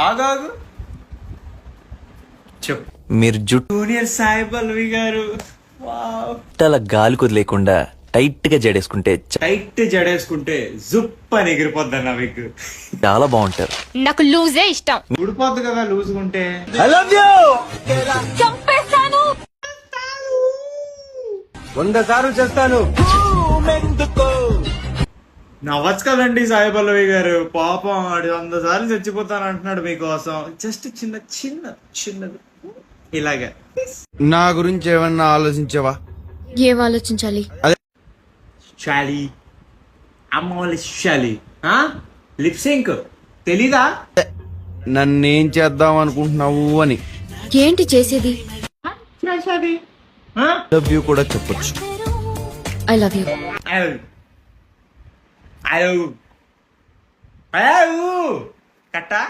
ఆగాగు చెప్పు. మీరు జూనియర్ సాయి పల్లవి గారు జుట్టాల గాలి కుదిలేకుండా టైట్ గా జడేసుకుంటే టైట్ జడేసుకుంటే జుప్ అని ఎగిరిపోద్దన్న మీకు చాలా బాగుంటారు. నాకు లూజే ఇష్టం. ఊడిపోద్ది కదా లూజుకుంటే. చంపేస్తాను. 100 సార్లు చేస్తాను. నవ్వచ్చు కదండి సాయి పల్లవి గారు. పాపం ఆడు 100 సార్లు చచ్చిపోతాను అంటున్నాడు మీకోసం. జస్ట్ చిన్నది ఇలాగా. నా గురించి ఏమన్నా ఆలోచించావా? ఏం ఆలోచించాలి? షాలి షాలి లిప్సింక్ తెలీదా? నన్నేం చేద్దాం అనుకుంటున్నావు అని. ఏంటి చేసేది? లవ్ యూ కూడా చెప్పొచ్చు. I love you. కట్టా